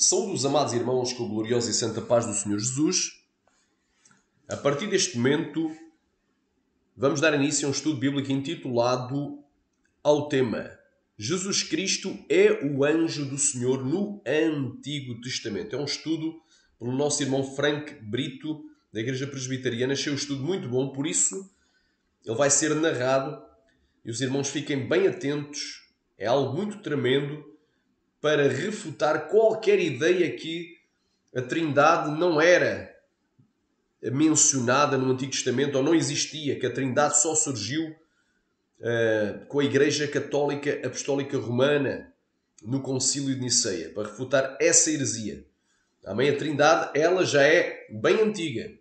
Saúde os amados irmãos com a gloriosa e santa paz do Senhor Jesus. A partir deste momento, vamos dar início a um estudo bíblico intitulado ao tema Jesus Cristo é o anjo do Senhor no Antigo Testamento. É um estudo pelo nosso irmão Frank Brito, da Igreja Presbiteriana. Achei o estudo muito bom, por isso ele vai ser narrado e os irmãos fiquem bem atentos. É algo muito tremendo para refutar qualquer ideia que a Trindade não era mencionada no Antigo Testamento ou não existia, que a Trindade só surgiu com a Igreja Católica Apostólica Romana no Concílio de Niceia, para refutar essa heresia. Amém? A Trindade, ela já é bem antiga.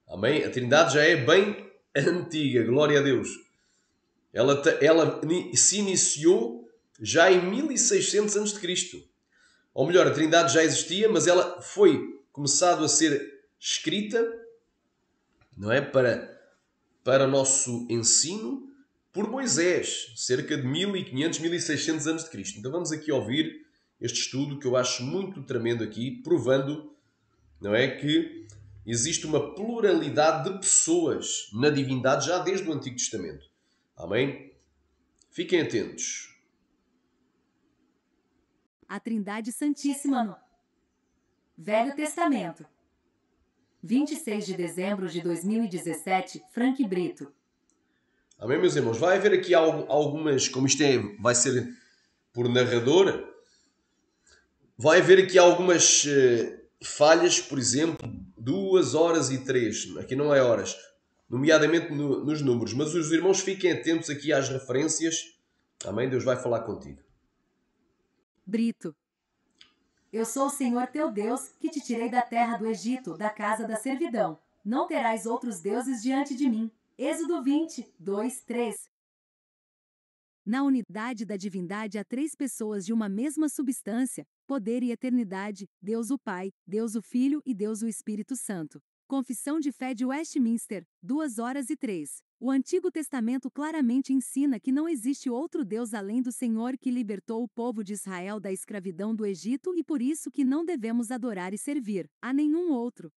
Amém? A Trindade já é bem antiga, glória a Deus. Ela se iniciou já em 1600 a.C. Ou melhor, a Trindade já existia, mas ela foi começado a ser escrita, não é? Para o nosso ensino por Moisés, cerca de 1500, 1600 anos de Cristo. Então vamos aqui ouvir este estudo que eu acho muito tremendo aqui, provando, não é, que existe uma pluralidade de pessoas na divindade já desde o Antigo Testamento. Amém? Fiquem atentos. A Trindade Santíssima no Velho Testamento. 26 de dezembro de 2017, Frank Brito. Amém, meus irmãos? Vai haver aqui algumas, como isto vai ser por narrador, vai haver aqui algumas falhas, por exemplo, 2 horas e 3, aqui não é horas, nomeadamente nos números, mas os irmãos fiquem atentos aqui às referências. Amém? Deus vai falar contigo. Brito. Eu sou o Senhor teu Deus, que te tirei da terra do Egito, da casa da servidão. Não terás outros deuses diante de mim. Êxodo 20, 2, 3. Na unidade da divindade há 3 pessoas de uma mesma substância, poder e eternidade, Deus o Pai, Deus o Filho e Deus o Espírito Santo. Confissão de Fé de Westminster, 2 horas e 3. O Antigo Testamento claramente ensina que não existe outro Deus além do Senhor que libertou o povo de Israel da escravidão do Egito e por isso que não devemos adorar e servir a nenhum outro.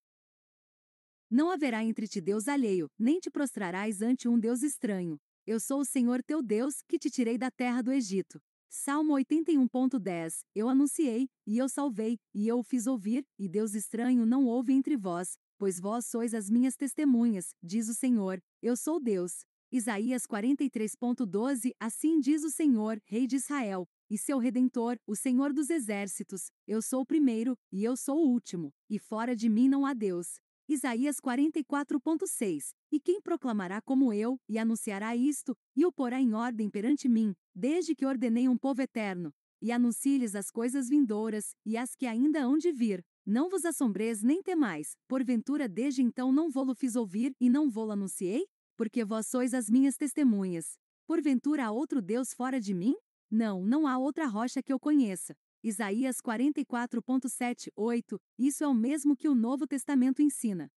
Não haverá entre ti Deus alheio, nem te prostrarás ante um Deus estranho. Eu sou o Senhor teu Deus, que te tirei da terra do Egito. Salmo 81.10. Eu anunciei, e eu salvei, e eu o fiz ouvir, e Deus estranho não houve entre vós, pois vós sois as minhas testemunhas, diz o Senhor, eu sou Deus. Isaías 43.12. Assim diz o Senhor, Rei de Israel, e seu Redentor, o Senhor dos Exércitos, eu sou o primeiro, e eu sou o último, e fora de mim não há Deus. Isaías 44.6. E quem proclamará como eu, e anunciará isto, e o porá em ordem perante mim, desde que ordenei um povo eterno, e anuncie-lhes as coisas vindouras, e as que ainda hão de vir. Não vos assombreis nem temais, porventura desde então não vô-lo fiz ouvir, e não vô-lo anunciei? Porque vós sois as minhas testemunhas. Porventura há outro Deus fora de mim? Não, não há outra rocha que eu conheça. Isaías 44.7, 8, isso é o mesmo que o Novo Testamento ensina.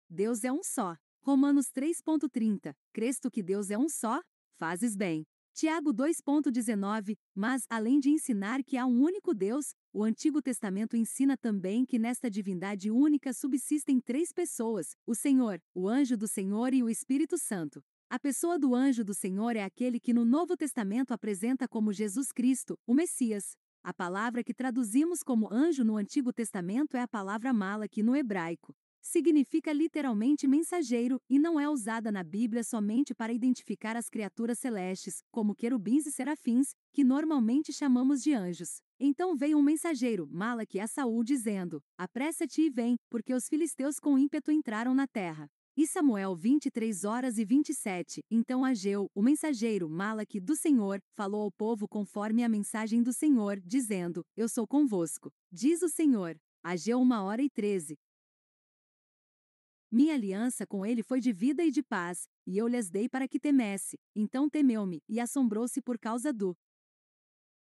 Deus é um só. Romanos 3.30, crês tu que Deus é um só? Fazes bem. Tiago 2.19, mas além de ensinar que há um único Deus, o Antigo Testamento ensina também que nesta divindade única subsistem 3 pessoas, o Senhor, o anjo do Senhor e o Espírito Santo. A pessoa do anjo do Senhor é aquele que no Novo Testamento apresenta como Jesus Cristo, o Messias. A palavra que traduzimos como anjo no Antigo Testamento é a palavra malaki no hebraico. Significa literalmente mensageiro e não é usada na Bíblia somente para identificar as criaturas celestes, como querubins e serafins, que normalmente chamamos de anjos. Então veio um mensageiro, Malaki, a Saul, dizendo: apressa-te e vem, porque os filisteus com ímpeto entraram na terra. E Samuel 23 horas e 27. Então Ageu, o mensageiro, Malaki, do Senhor, falou ao povo conforme a mensagem do Senhor, dizendo: eu sou convosco, diz o Senhor. Ageu 1 hora e 13. Minha aliança com ele foi de vida e de paz, e eu lhes dei para que temesse. Então temeu-me, e assombrou-se por causa do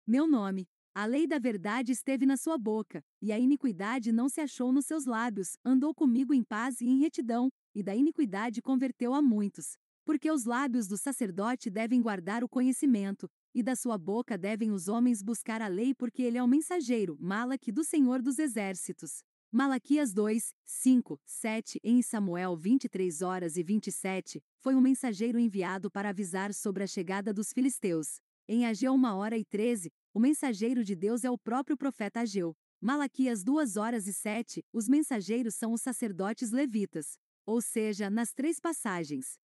meu nome. A lei da verdade esteve na sua boca, e a iniquidade não se achou nos seus lábios. Andou comigo em paz e em retidão, e da iniquidade converteu a muitos. Porque os lábios do sacerdote devem guardar o conhecimento, e da sua boca devem os homens buscar a lei, porque ele é o mensageiro, Malaque, do Senhor dos Exércitos. Malaquias 2, 5, 7. Em Samuel 23h27, foi um mensageiro enviado para avisar sobre a chegada dos filisteus. Em Ageu 1h13, o mensageiro de Deus é o próprio profeta Ageu. Malaquias 2h07, os mensageiros são os sacerdotes levitas. Ou seja, nas 3 passagens,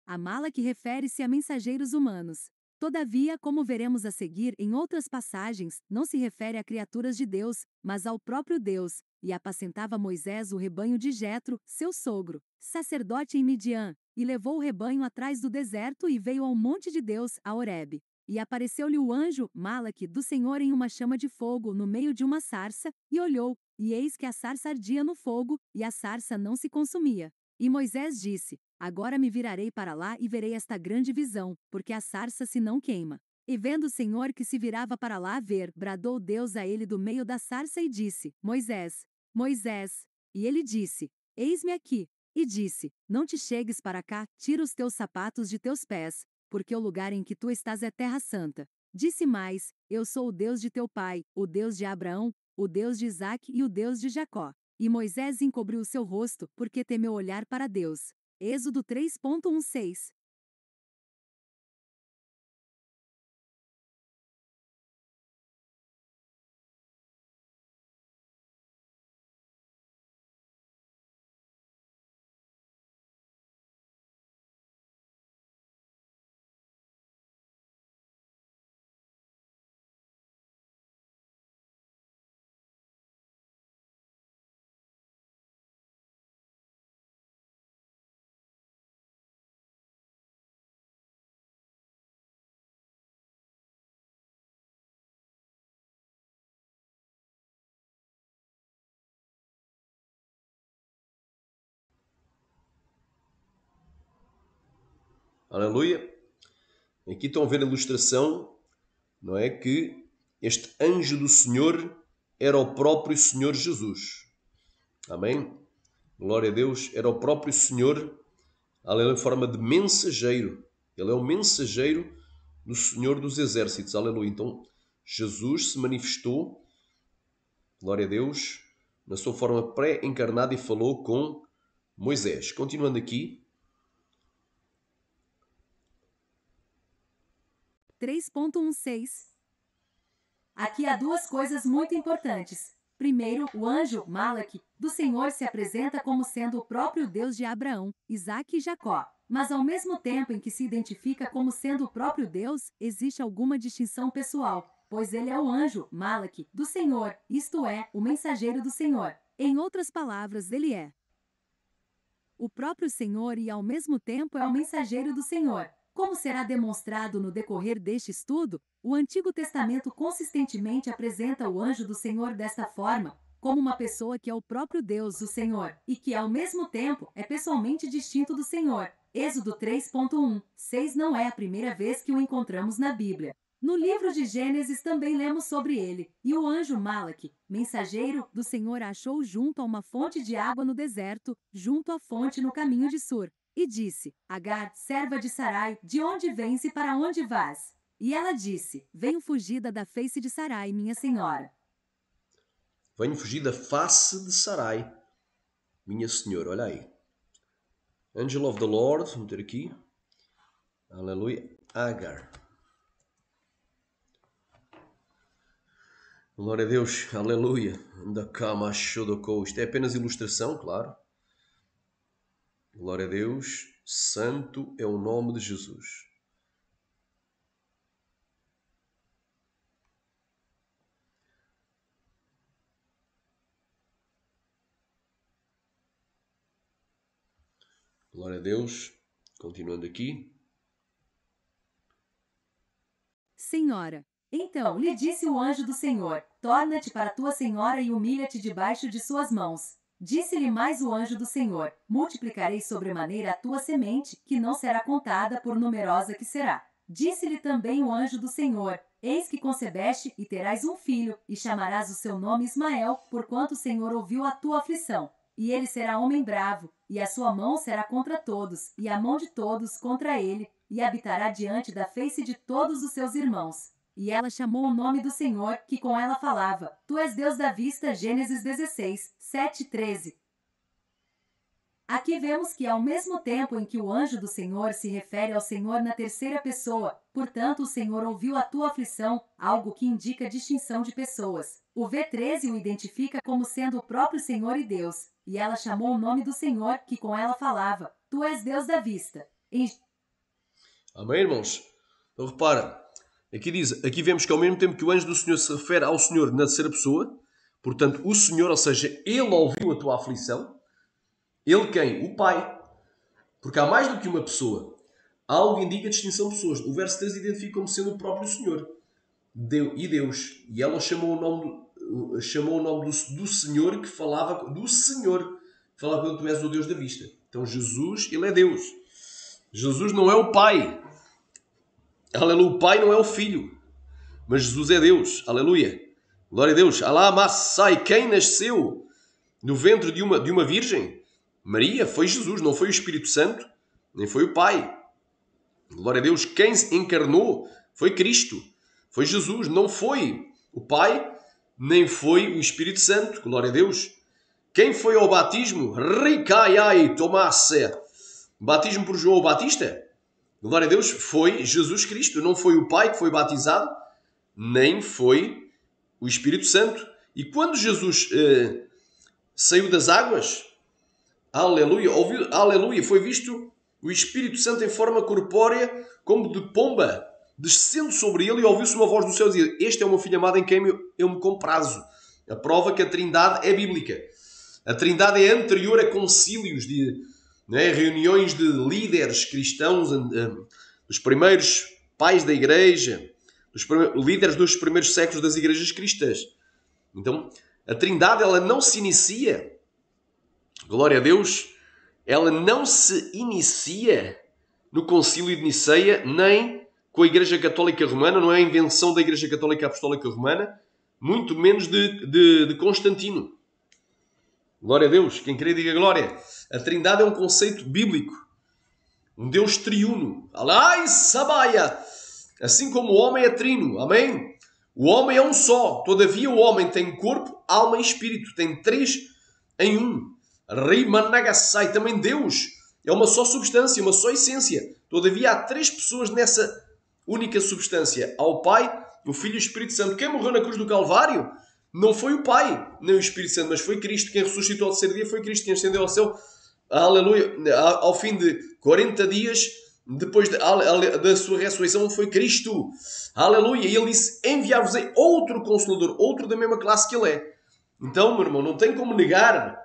a Malaque refere-se a mensageiros humanos. Todavia, como veremos a seguir em outras passagens, não se refere a criaturas de Deus, mas ao próprio Deus, e apacentava Moisés o rebanho de Jetro, seu sogro, sacerdote em Midian, e levou o rebanho atrás do deserto e veio ao monte de Deus, a Horebe. E apareceu-lhe o anjo, Malaque, do Senhor em uma chama de fogo no meio de uma sarça, e olhou, e eis que a sarça ardia no fogo, e a sarça não se consumia. E Moisés disse: Agora me virarei para lá e verei esta grande visão, porque a sarça se não queima. E vendo o Senhor que se virava para lá ver, bradou Deus a ele do meio da sarça e disse: Moisés, Moisés. E ele disse: Eis-me aqui. E disse: Não te chegues para cá, tira os teus sapatos de teus pés, porque o lugar em que tu estás é terra santa. Disse mais: Eu sou o Deus de teu pai, o Deus de Abraão, o Deus de Isaque e o Deus de Jacó. E Moisés encobriu o seu rosto, porque temeu olhar para Deus. Êxodo 3.16. Aleluia. Aqui estão a ver a ilustração, não é? Que este anjo do Senhor era o próprio Senhor Jesus. Amém? Glória a Deus. Era o próprio Senhor, aleluia, em forma de mensageiro. Ele é o mensageiro do Senhor dos Exércitos. Aleluia. Então, Jesus se manifestou, glória a Deus, na sua forma pré-encarnada e falou com Moisés. Continuando aqui. 3.16. Aqui há 2 coisas muito importantes. Primeiro, o anjo, Malaque, do Senhor se apresenta como sendo o próprio Deus de Abraão, Isaque e Jacó. Mas ao mesmo tempo em que se identifica como sendo o próprio Deus, existe alguma distinção pessoal, pois ele é o anjo, Malaque, do Senhor, isto é, o mensageiro do Senhor. Em outras palavras, ele é o próprio Senhor e ao mesmo tempo é o mensageiro do Senhor. Como será demonstrado no decorrer deste estudo, o Antigo Testamento consistentemente apresenta o anjo do Senhor desta forma, como uma pessoa que é o próprio Deus, o Senhor, e que ao mesmo tempo é pessoalmente distinto do Senhor. Êxodo 3.1:6 não é a primeira vez que o encontramos na Bíblia. No livro de Gênesis também lemos sobre ele. E o anjo Malaque, mensageiro do Senhor, achou junto a uma fonte de água no deserto, junto à fonte no caminho de Sur. E disse: Agar, serva de Sarai, de onde vens e para onde vás? E ela disse: Venho fugida da face de Sarai, minha senhora. Venho fugir da face de Sarai, minha senhora. Olha aí. Angel of the Lord, vamos ter aqui. Aleluia. Agar. Glória a Deus. Aleluia. Isto é apenas ilustração, claro. Glória a Deus. Santo é o nome de Jesus. Glória a Deus. Continuando aqui. Senhora. Então lhe disse o anjo do Senhor: Torna-te para tua senhora e humilha-te debaixo de suas mãos. Disse-lhe mais o anjo do Senhor: Multiplicarei sobremaneira a tua semente, que não será contada por numerosa que será. Disse-lhe também o anjo do Senhor: Eis que concebeste e terás um filho, e chamarás o seu nome Ismael, porquanto o Senhor ouviu a tua aflição. E ele será homem bravo, e a sua mão será contra todos, e a mão de todos contra ele, e habitará diante da face de todos os seus irmãos. E ela chamou o nome do Senhor, que com ela falava. Tu és Deus da vista. Gênesis 16, 7, 13. Aqui vemos que ao mesmo tempo em que o anjo do Senhor se refere ao Senhor na terceira pessoa, portanto o Senhor ouviu a tua aflição, algo que indica distinção de pessoas. O V13 o identifica como sendo o próprio Senhor e Deus, e ela chamou o nome do Senhor, que com ela falava. Tu és Deus da vista. Amém, irmãos? Então repara, aqui vemos que ao mesmo tempo que o anjo do Senhor se refere ao Senhor na terceira pessoa, portanto o Senhor, ou seja, Ele ouviu a tua aflição. Ele quem? O Pai. Porque há mais do que uma pessoa. Algo indica a distinção de pessoas. O verso 3 identifica como sendo o próprio Senhor. Deus. E ela chamou o nome do Senhor que falava... Do Senhor que falava quando tu és o Deus da vista. Então Jesus, Ele é Deus. Jesus não é o Pai. Aleluia. O Pai não é o Filho. Mas Jesus é Deus. Aleluia. Glória a Deus. Alá Massai. Quem nasceu no ventre de uma virgem? Maria, foi Jesus, não foi o Espírito Santo, nem foi o Pai. Glória a Deus. Quem encarnou foi Cristo, foi Jesus, não foi o Pai, nem foi o Espírito Santo. Glória a Deus. Quem foi ao batismo? Ricaiai Tomasse. Batismo por João Batista? Glória a Deus. Foi Jesus Cristo, não foi o Pai que foi batizado, nem foi o Espírito Santo. E quando Jesus saiu das águas... Aleluia, foi visto o Espírito Santo em forma corpórea, como de pomba, descendo sobre ele, e ouviu-se uma voz do céu dizer: este é o meu filho amado em quem eu me comprazo. A prova que a Trindade é bíblica. A Trindade é anterior a concílios, reuniões de líderes cristãos, dos primeiros pais da igreja, dos líderes dos primeiros séculos das igrejas cristãs. Então, a Trindade ela não se inicia... Glória a Deus, ela não se inicia no Concílio de Niceia, nem com a Igreja Católica Romana, não é a invenção da Igreja Católica Apostólica Romana, muito menos de Constantino. Glória a Deus, quem crê diga glória. A Trindade é um conceito bíblico, um Deus triuno. Alai Sabaia! Assim como o homem é trino, amém? O homem é um só, todavia o homem tem corpo, alma e espírito, tem três em um. Rimanagasai, também Deus é uma só substância, uma só essência. Todavia há três pessoas nessa única substância. Há o Pai, o Filho e o Espírito Santo. Quem morreu na cruz do Calvário não foi o Pai, nem o Espírito Santo, mas foi Cristo. Quem ressuscitou ao terceiro dia foi Cristo. Quem ascendeu ao céu, aleluia, ao fim de 40 dias, depois da sua ressurreição, foi Cristo. Aleluia. E ele disse: enviar-vos-ei outro Consolador, outro da mesma classe que ele é. Então, meu irmão, não tem como negar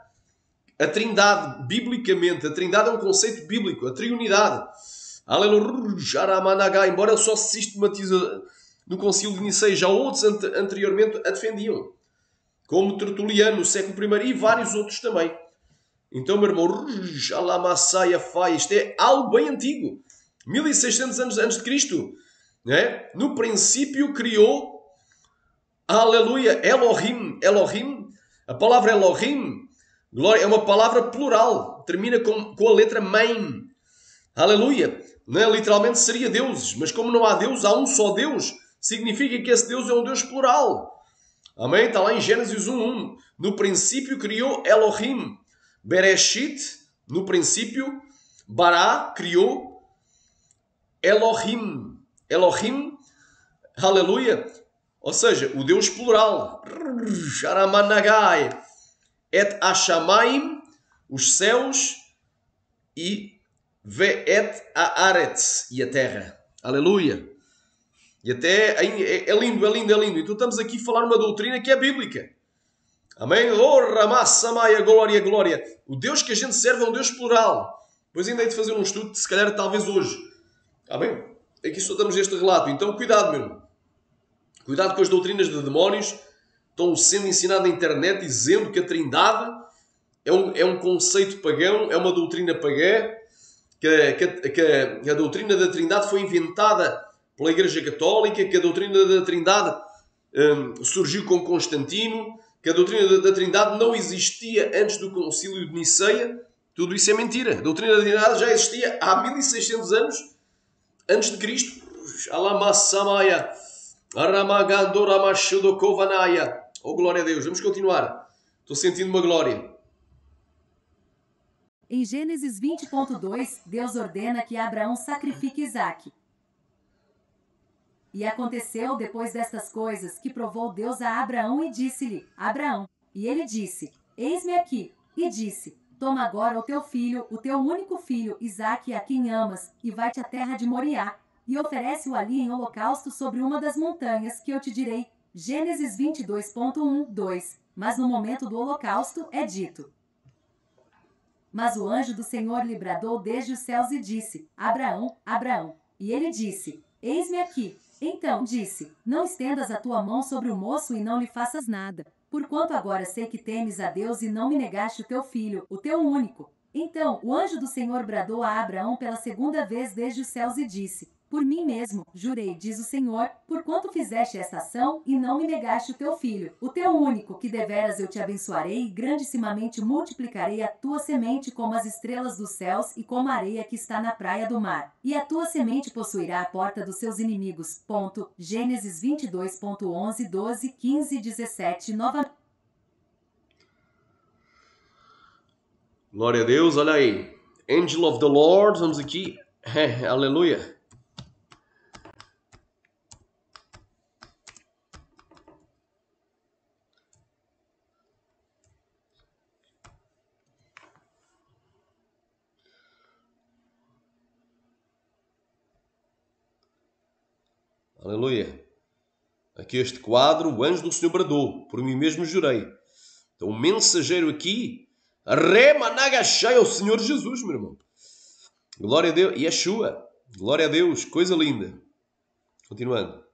a Trindade, biblicamente. A Trindade é um conceito bíblico, a triunidade. Aleluia, embora ele só se sistematize no Concílio de Niceia, já outros anteriormente a defendiam, como Tertuliano, no século I, e vários outros também. Então, meu irmão, isto é algo bem antigo. 1600 anos antes de Cristo. Né? No princípio criou, aleluia, Elohim. Elohim, a palavra Elohim, glória, é uma palavra plural. Termina com a letra Mem. Aleluia. Não é? Literalmente seria deuses. Mas como não há Deus, há um só Deus. Significa que esse Deus é um Deus plural. Amém? Está lá em Gênesis 1:1. No princípio criou Elohim. Bereshit, no princípio. Bará, criou Elohim. Elohim, aleluia. Ou seja, o Deus plural. Sharamanagai. Et Hashamayim, os céus, e Ve'et Haaretz, e a terra. Aleluia. E até é lindo, é lindo, é lindo. Então estamos aqui a falar uma doutrina que é bíblica. Amém? Oh, Ramassamaya, glória, glória. O Deus que a gente serve é um Deus plural. Pois ainda hei de fazer um estudo, se calhar talvez hoje. Amém? Aqui só damos este relato. Então cuidado, meu irmão. Cuidado com as doutrinas de demónios. Estão sendo ensinadas na internet dizendo que a Trindade é um conceito pagão, é uma doutrina pagã, que a doutrina da Trindade foi inventada pela Igreja Católica, que a doutrina da Trindade surgiu com Constantino, que a doutrina da Trindade não existia antes do Concílio de Niceia. Tudo isso é mentira. A doutrina da Trindade já existia há 1600 anos antes de Cristo. Alamassamaya. Aramagando Ramashudo Kovanaya. Oh, glória a Deus. Vamos continuar. Estou sentindo uma glória. Em Gênesis 20.2, Deus ordena que Abraão sacrifique Isaque. E aconteceu depois destas coisas que provou Deus a Abraão e disse-lhe: Abraão. E ele disse: Eis-me aqui. E disse: Toma agora o teu filho, o teu único filho, Isaque, a quem amas, e vai-te à terra de Moriá, e oferece-o ali em holocausto sobre uma das montanhas que eu te direi. Gênesis 22.1-2. Mas no momento do holocausto é dito: Mas o anjo do Senhor lhe bradou desde os céus e disse: Abraão, Abraão. E ele disse: Eis-me aqui. Então disse: Não estendas a tua mão sobre o moço e não lhe faças nada, porquanto agora sei que temes a Deus e não me negaste o teu filho, o teu único. Então o anjo do Senhor bradou a Abraão pela segunda vez desde os céus e disse: Por mim mesmo, jurei, diz o Senhor, porquanto fizeste esta ação e não me negaste o teu filho, o teu único, que deveras eu te abençoarei e grandissimamente multiplicarei a tua semente como as estrelas dos céus e como a areia que está na praia do mar. E a tua semente possuirá a porta dos seus inimigos. Ponto. Gênesis 22.11, 12, 15 e 17. Nova. Glória a Deus. Olha aí. Angel of the Lord. Vamos aqui. Aleluia. Aleluia. Aqui este quadro, o anjo do Senhor bradou, por mim mesmo jurei. Então o mensageiro aqui, rema nagachai ao Senhor Jesus, meu irmão. Glória a Deus. Yeshua. Glória a Deus. Coisa linda. Continuando.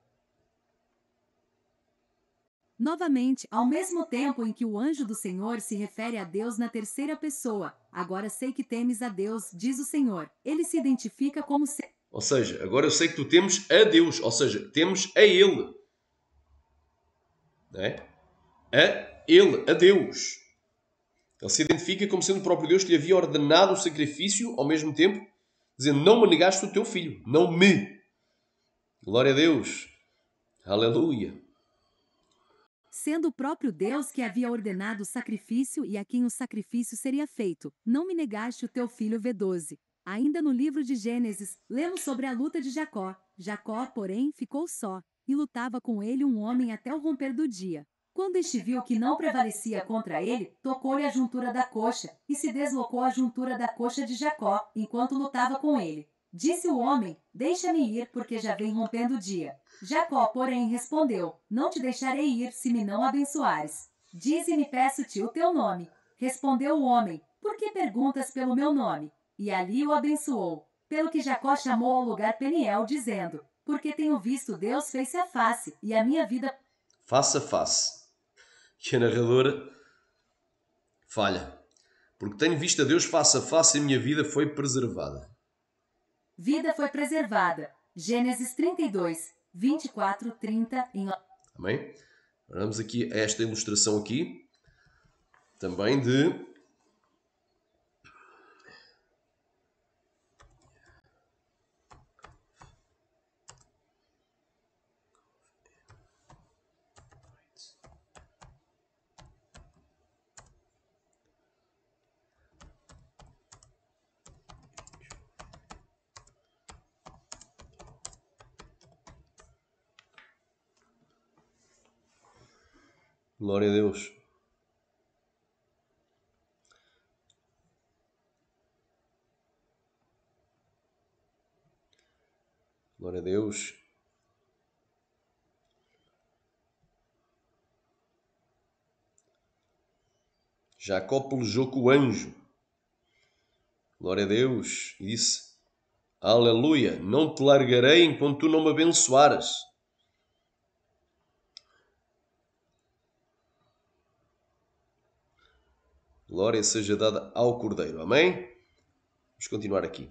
Novamente, ao mesmo tempo em que o anjo do Senhor se refere a Deus na terceira pessoa, agora sei que temes a Deus, diz o Senhor. Ele se identifica como Ou seja, agora eu sei que tu temes a Deus, ou seja, temos a Ele. Não é? A Ele, a Deus. Ele se identifica como sendo o próprio Deus que lhe havia ordenado o sacrifício, ao mesmo tempo, dizendo: Não me negaste o teu filho, não me. Glória a Deus. Aleluia. Sendo o próprio Deus que havia ordenado o sacrifício e a quem o sacrifício seria feito. Não me negaste o teu filho V12. Ainda no livro de Gênesis, lemos sobre a luta de Jacó. Jacó, porém, ficou só, e lutava com ele um homem até o romper do dia. Quando este viu que não prevalecia contra ele, tocou-lhe a juntura da coxa, e se deslocou a juntura da coxa de Jacó, enquanto lutava com ele. Disse o homem: Deixa-me ir, porque já vem rompendo o dia. Jacó, porém, respondeu: Não te deixarei ir, se me não abençoares. Dize-me, peço-te, o teu nome. Respondeu o homem: Por que perguntas pelo meu nome? E ali o abençoou. Pelo que Jacó chamou ao lugar Peniel, dizendo: Porque tenho visto Deus face a face, e a minha vida... Face a face. Que a narradora falha. Porque tenho visto a Deus face a face e a minha vida foi preservada. Vida foi preservada. Gênesis 32, 24, 30. Amém? Vamos aqui a esta ilustração aqui. Também de... Glória a Deus. Glória a Deus. Jacó pelejou com o anjo. Glória a Deus. E disse: Aleluia, não te largarei enquanto tu não me abençoares. Glória seja dada ao Cordeiro. Amém? Vamos continuar aqui.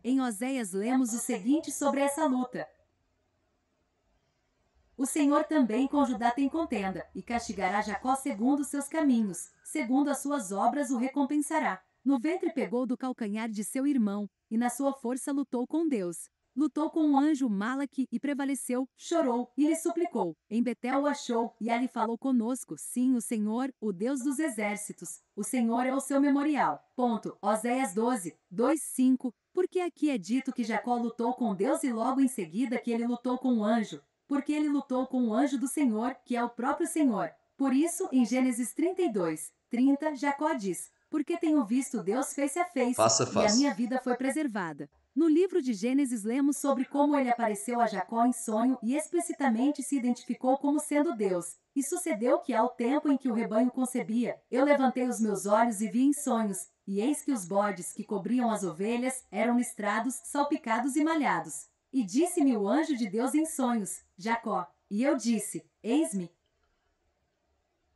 Em Oséias lemos o seguinte sobre essa luta. O Senhor também com Judá tem contenda, e castigará Jacó segundo os seus caminhos, segundo as suas obras o recompensará. No ventre pegou do calcanhar de seu irmão, e na sua força lutou com Deus. Lutou com o anjo Malaque e prevaleceu, chorou e lhe suplicou. Em Betel o achou e ali falou conosco. Sim, o Senhor, o Deus dos exércitos. O Senhor é o seu memorial. Ponto. Oséias 12, 2, 5. Porque aqui é dito que Jacó lutou com Deus e logo em seguida que ele lutou com o anjo. Porque ele lutou com o anjo do Senhor, que é o próprio Senhor. Por isso, em Gênesis 32, 30, Jacó diz: porque tenho visto Deus face a face, Face a e a face. minha vida foi preservada. No livro de Gênesis lemos sobre como ele apareceu a Jacó em sonho e explicitamente se identificou como sendo Deus. E sucedeu que ao tempo em que o rebanho concebia, eu levantei os meus olhos e vi em sonhos, e eis que os bodes que cobriam as ovelhas eram listrados, salpicados e malhados. E disse-me o anjo de Deus em sonhos: Jacó. E eu disse: eis-me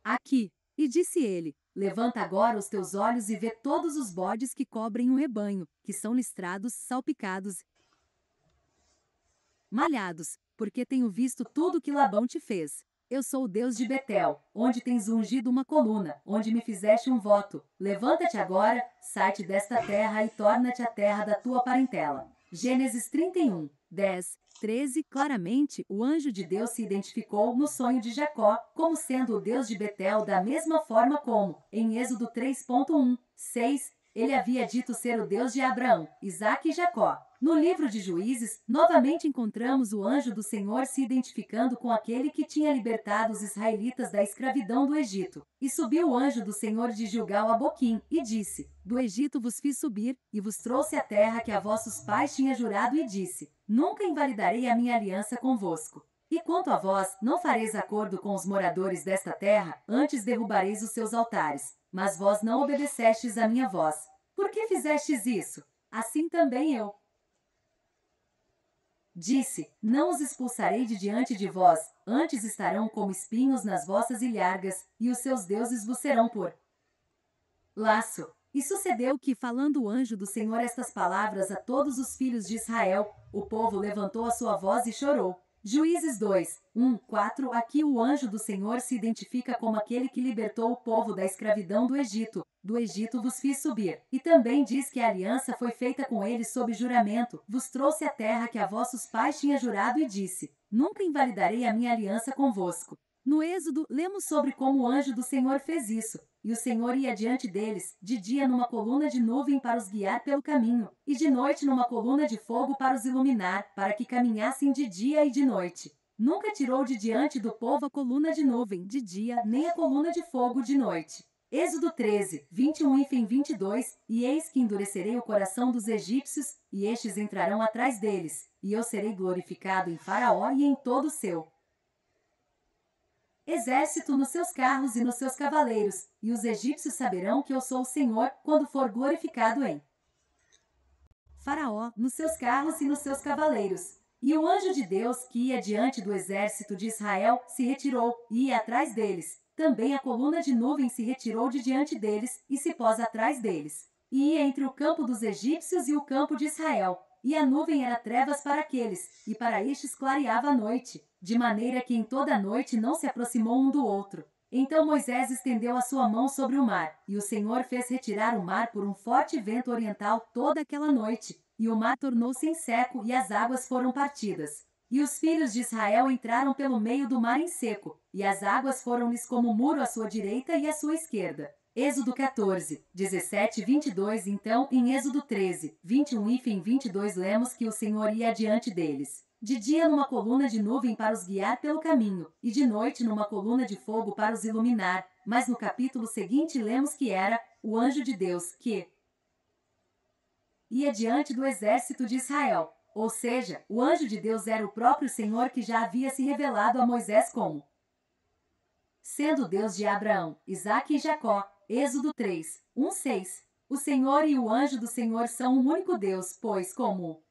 aqui. E disse ele: levanta agora os teus olhos e vê todos os bodes que cobrem o rebanho, que são listrados, salpicados, malhados, porque tenho visto tudo que Labão te fez. Eu sou o Deus de Betel, onde tens ungido uma coluna, onde me fizeste um voto. Levanta-te agora, sai-te desta terra e torna-te a terra da tua parentela. Gênesis 31, 10, 13. Claramente, o anjo de Deus se identificou no sonho de Jacó como sendo o Deus de Betel da mesma forma como, em Êxodo 3.1, 6, ele havia dito ser o Deus de Abraão, Isaque e Jacó. No livro de Juízes, novamente encontramos o anjo do Senhor se identificando com aquele que tinha libertado os israelitas da escravidão do Egito. E subiu o anjo do Senhor de Gilgal a Boquim, e disse: do Egito vos fiz subir, e vos trouxe a terra que a vossos pais tinha jurado, e disse: nunca invalidarei a minha aliança convosco. E quanto a vós, não fareis acordo com os moradores desta terra, antes derrubareis os seus altares. Mas vós não obedecestes a minha voz. Por que fizestes isso? Assim também eu disse: não os expulsarei de diante de vós, antes estarão como espinhos nas vossas ilhargas, e os seus deuses vos serão por laço. E sucedeu que, falando o anjo do Senhor estas palavras a todos os filhos de Israel, o povo levantou a sua voz e chorou. Juízes 2, 1, 4. Aqui o anjo do Senhor se identifica como aquele que libertou o povo da escravidão do Egito. Do Egito vos fiz subir. E também diz que a aliança foi feita com eles sob juramento. Vos trouxe a terra que a vossos pais tinha jurado, e disse: nunca invalidarei a minha aliança convosco. No Êxodo, lemos sobre como o anjo do Senhor fez isso. E o Senhor ia diante deles, de dia numa coluna de nuvem para os guiar pelo caminho, e de noite numa coluna de fogo para os iluminar, para que caminhassem de dia e de noite. Nunca tirou de diante do povo a coluna de nuvem de dia, nem a coluna de fogo de noite. Êxodo 13, 21 e 22. E eis que endurecerei o coração dos egípcios, e estes entrarão atrás deles, e eu serei glorificado em Faraó e em todo o seu exército, nos seus carros e nos seus cavaleiros, e os egípcios saberão que eu sou o Senhor, quando for glorificado em Faraó, nos seus carros e nos seus cavaleiros. E o anjo de Deus, que ia diante do exército de Israel, se retirou, e ia atrás deles. Também a coluna de nuvem se retirou de diante deles, e se pôs atrás deles. E ia entre o campo dos egípcios e o campo de Israel. E a nuvem era trevas para aqueles, e para estes clareava a noite, de maneira que em toda a noite não se aproximou um do outro. Então Moisés estendeu a sua mão sobre o mar, e o Senhor fez retirar o mar por um forte vento oriental toda aquela noite, e o mar tornou-se em seco e as águas foram partidas. E os filhos de Israel entraram pelo meio do mar em seco, e as águas foram-lhes como muro à sua direita e à sua esquerda. Êxodo 14, 17 e 22. Então, em Êxodo 13, 21 e 22 lemos que o Senhor ia adiante deles. De dia numa coluna de nuvem para os guiar pelo caminho, e de noite numa coluna de fogo para os iluminar. Mas no capítulo seguinte lemos que era o anjo de Deus que ia diante do exército de Israel. Ou seja, o anjo de Deus era o próprio Senhor que já havia se revelado a Moisés como sendo o Deus de Abraão, Isaque e Jacó. Êxodo 3, 1, 6. O Senhor e o anjo do Senhor são um único Deus, pois como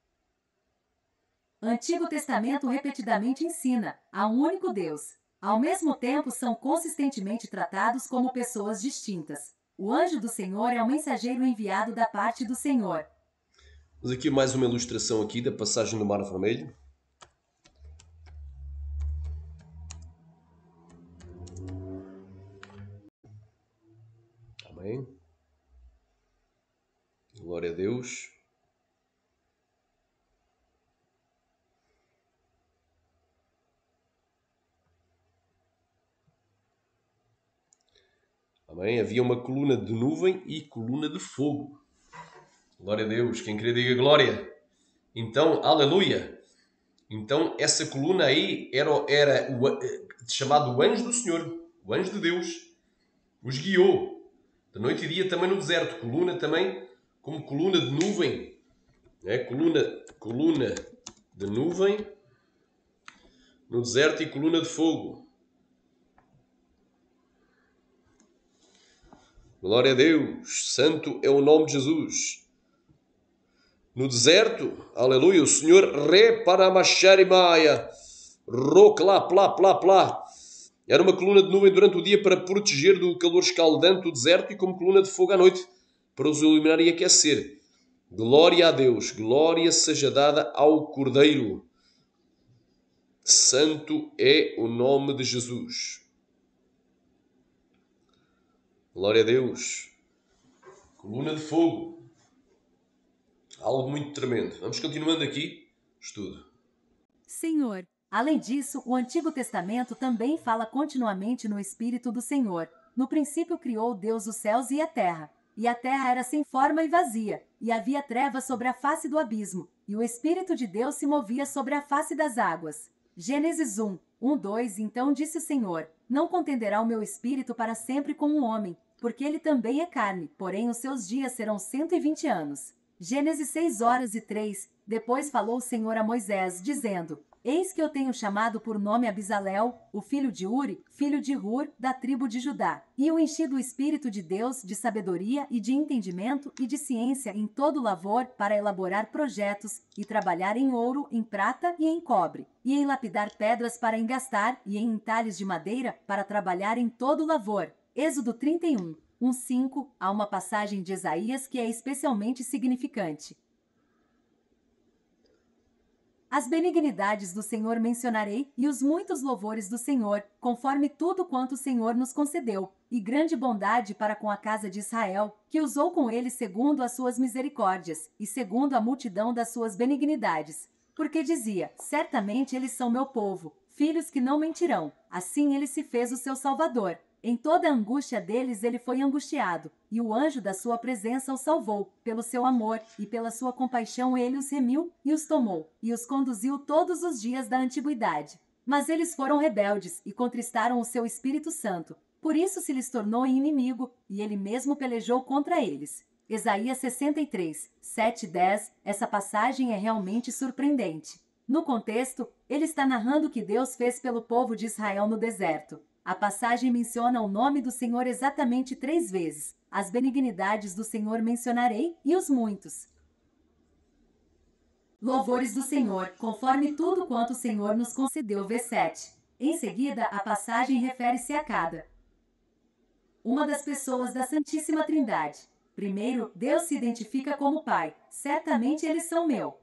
o Antigo Testamento repetidamente ensina, há um único Deus. Ao mesmo tempo, são consistentemente tratados como pessoas distintas. O anjo do Senhor é o mensageiro enviado da parte do Senhor. Mas aqui mais uma ilustração aqui da passagem do Mar Vermelho. Amém. Glória a Deus. Amém? Havia uma coluna de nuvem e coluna de fogo. Glória a Deus. Quem crê diga glória. Então, aleluia. Então, essa coluna aí era o chamado anjo do Senhor, o anjo de Deus. Os guiou de noite e dia também no deserto. Coluna também como coluna de nuvem. Né? Coluna de nuvem no deserto e coluna de fogo. Glória a Deus. Santo é o nome de Jesus. No deserto, aleluia, o Senhor reparamasharimaya, roclá, plá, plá, plá. Era uma coluna de nuvem durante o dia para proteger do calor escaldante do deserto e como coluna de fogo à noite para os iluminar e aquecer. Glória a Deus, glória seja dada ao Cordeiro. Santo é o nome de Jesus. Glória a Deus. Coluna de fogo. Algo muito tremendo. Vamos continuando aqui. Estudo. Senhor. Além disso, o Antigo Testamento também fala continuamente no Espírito do Senhor. No princípio criou Deus os céus e a terra era sem forma e vazia, e havia trevas sobre a face do abismo, e o Espírito de Deus se movia sobre a face das águas. Gênesis 1:2 Então disse o Senhor, não contenderá o meu Espírito para sempre com o homem, porque ele também é carne, porém os seus dias serão 120 anos. Gênesis 6:3 Depois falou o Senhor a Moisés, dizendo, Eis que eu tenho chamado por nome a Bezalel, o filho de Uri, filho de Hur, da tribo de Judá, e o enchi do Espírito de Deus, de sabedoria e de entendimento e de ciência em todo lavor, para elaborar projetos, e trabalhar em ouro, em prata e em cobre, e em lapidar pedras para engastar, e em entalhes de madeira, para trabalhar em todo lavor. Êxodo 31:1-5 Há uma passagem de Isaías que é especialmente significante. As benignidades do Senhor mencionarei, e os muitos louvores do Senhor, conforme tudo quanto o Senhor nos concedeu, e grande bondade para com a casa de Israel, que usou com eles segundo as suas misericórdias, e segundo a multidão das suas benignidades. Porque dizia, certamente eles são meu povo, filhos que não mentirão, assim ele se fez o seu Salvador. Em toda a angústia deles ele foi angustiado, e o anjo da sua presença os salvou, pelo seu amor, e pela sua compaixão ele os remiu, e os tomou, e os conduziu todos os dias da antiguidade. Mas eles foram rebeldes, e contristaram o seu Espírito Santo, por isso se lhes tornou inimigo, e ele mesmo pelejou contra eles. Isaías 63:7-10 Essa passagem é realmente surpreendente. No contexto, ele está narrando o que Deus fez pelo povo de Israel no deserto. A passagem menciona o nome do Senhor exatamente 3 vezes. As benignidades do Senhor mencionarei, e os muitos louvores do Senhor, conforme tudo quanto o Senhor nos concedeu. V7. Em seguida, a passagem refere-se a cada uma das pessoas da Santíssima Trindade. Primeiro, Deus se identifica como Pai. Certamente eles são meu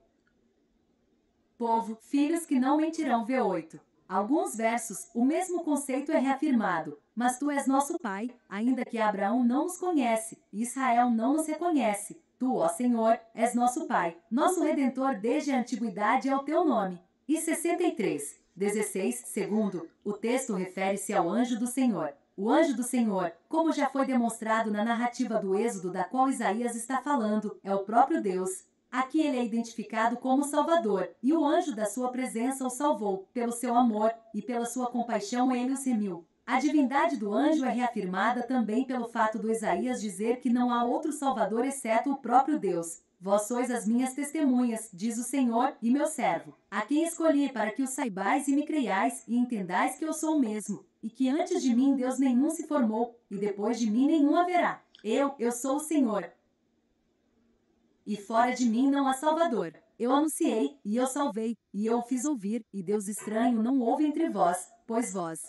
povo, filhos que não mentirão. V8. Alguns versos, o mesmo conceito é reafirmado. Mas tu és nosso Pai, ainda que Abraão não nos conhece, e Israel não nos reconhece. Tu, ó Senhor, és nosso Pai, nosso Redentor desde a antiguidade é o teu nome. E 63:16 Segundo, o texto refere-se ao anjo do Senhor. O anjo do Senhor, como já foi demonstrado na narrativa do Êxodo da qual Isaías está falando, é o próprio Deus. Aqui ele é identificado como Salvador, e o anjo da sua presença o salvou, pelo seu amor, e pela sua compaixão ele os remiu. A divindade do anjo é reafirmada também pelo fato do Isaías dizer que não há outro Salvador exceto o próprio Deus. Vós sois as minhas testemunhas, diz o Senhor, e meu servo, a quem escolhi para que o saibais e me creiais, e entendais que eu sou o mesmo, e que antes de mim Deus nenhum se formou, e depois de mim nenhum haverá. Eu sou o Senhor. E fora de mim não há Salvador. Eu anunciei, e eu salvei, e eu o fiz ouvir, e Deus estranho não houve entre vós, pois vós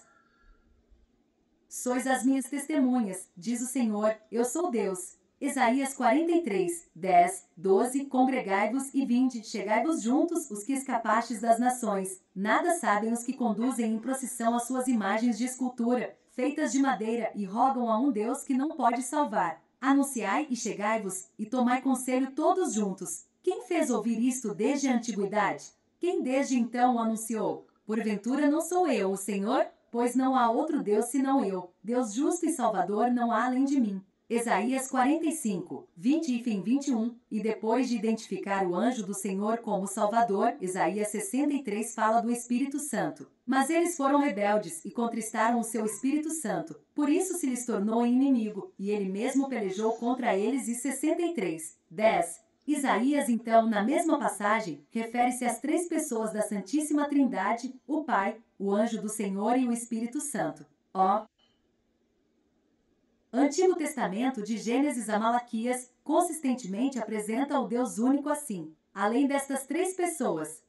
sois as minhas testemunhas, diz o Senhor, eu sou Deus. Isaías 43:10-12 Congregai-vos e vinde, chegai-vos juntos, os que escapastes das nações. Nada sabem os que conduzem em procissão as suas imagens de escultura, feitas de madeira, e rogam a um Deus que não pode salvar. Anunciai e chegai-vos, e tomai conselho todos juntos. Quem fez ouvir isto desde a antiguidade? Quem desde então o anunciou? Porventura não sou eu, o Senhor? pois não há outro Deus senão eu, Deus justo e salvador não há além de mim. Isaías 45, 20 e fim 21, e depois de identificar o anjo do Senhor como Salvador, Isaías 63 fala do Espírito Santo. Mas eles foram rebeldes e contristaram o seu Espírito Santo, por isso se lhes tornou inimigo, e ele mesmo pelejou contra eles. E 63, 10. Isaías, então, na mesma passagem, refere-se às três pessoas da Santíssima Trindade, o Pai, o anjo do Senhor e o Espírito Santo. Antigo Testamento, de Gênesis a Malaquias, consistentemente apresenta o Deus único assim. Além destas três pessoas,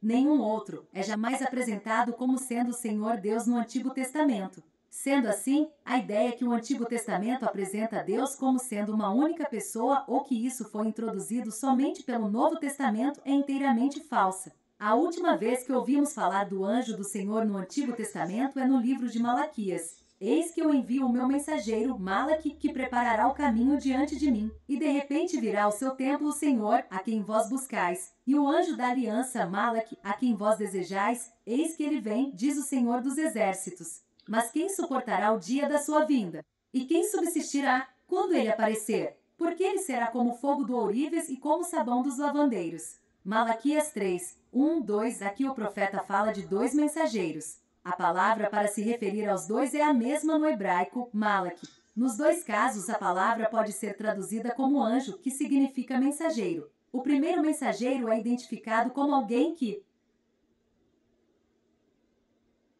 nenhum outro é jamais apresentado como sendo o Senhor Deus no Antigo Testamento. Sendo assim, a ideia que o Antigo Testamento apresenta Deus como sendo uma única pessoa ou que isso foi introduzido somente pelo Novo Testamento é inteiramente falsa. A última vez que ouvimos falar do anjo do Senhor no Antigo Testamento é no livro de Malaquias. Eis que eu envio o meu mensageiro, Malaque, que preparará o caminho diante de mim. E de repente virá ao seu templo o Senhor, a quem vós buscais. E o anjo da aliança, Malaque, a quem vós desejais, eis que ele vem, diz o Senhor dos Exércitos. Mas quem suportará o dia da sua vinda? E quem subsistirá quando ele aparecer? Porque ele será como fogo do ourives e como sabão dos lavandeiros. Malaquias 3, 1, 2. Aqui o profeta fala de dois mensageiros. A palavra para se referir aos dois é a mesma no hebraico, Malaque. Nos dois casos, a palavra pode ser traduzida como anjo, que significa mensageiro. O primeiro mensageiro é identificado como alguém que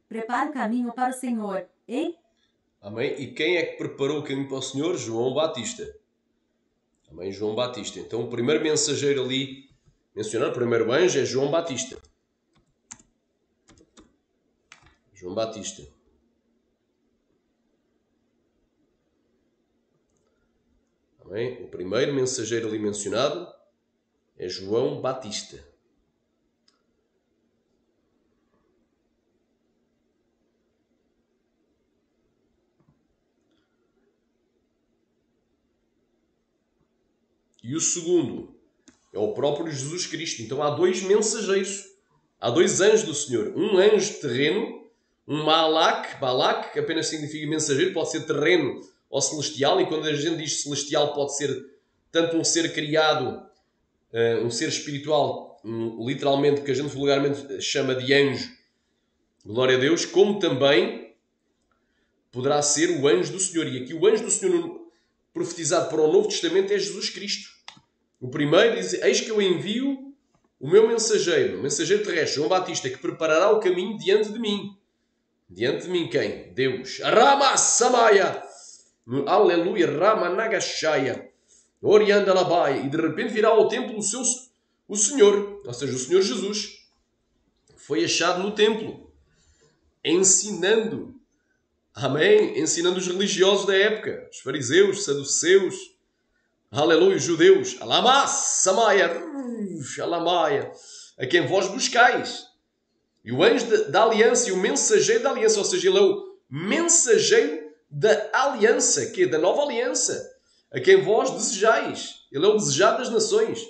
prepara o caminho para o Senhor. Amém? E quem é que preparou o caminho para o Senhor? João Batista. Amém? João Batista. Então o primeiro mensageiro ali mencionado, o primeiro anjo é João Batista. João Batista. Amém? O primeiro mensageiro ali mencionado é João Batista. E o segundo é o próprio Jesus Cristo. Então há dois mensageiros. Há dois anjos do Senhor. Um anjo terreno, um Balak, que apenas significa mensageiro, pode ser terreno ou celestial. E quando a gente diz celestial, pode ser tanto um ser criado, um ser espiritual, literalmente, que a gente vulgarmente chama de anjo, glória a Deus, como também poderá ser o anjo do Senhor. E aqui o anjo do Senhor profetizado para o Novo Testamento é Jesus Cristo. O primeiro diz: eis que eu envio o meu mensageiro terrestre, João Batista, que preparará o caminho diante de mim. Diante de mim quem? Deus. Rama Samaya. Aleluia. Rama Nagashaya. Orianda Labai. E de repente virá ao templo o Senhor, ou seja, o Senhor Jesus. Foi achado no templo, ensinando. Amém? Ensinando os religiosos da época, os fariseus, saduceus, aleluia, os judeus, Alama Samaya, Alamaya, a quem vós buscais. E o anjo da aliança e o mensageiro da aliança, ou seja, ele é o mensageiro da aliança, que é da nova aliança, a quem vós desejais. Ele é o desejado das nações.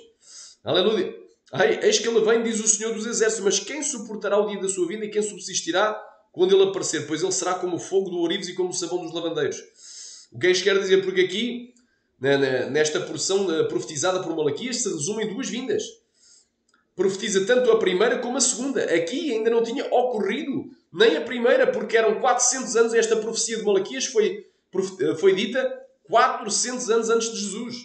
Aleluia. Eis que ele vem, diz o Senhor dos Exércitos, mas quem suportará o dia da sua vinda e quem subsistirá quando ele aparecer? Pois ele será como o fogo do ourives e como o sabão dos lavandeiros. O que é isto quer dizer? Porque aqui, nesta porção profetizada por Malaquias, se resume em duas vindas. Profetiza tanto a primeira como a segunda. Aqui ainda não tinha ocorrido nem a primeira, porque eram 400 anos. Esta profecia de Malaquias foi dita 400 anos antes de Jesus.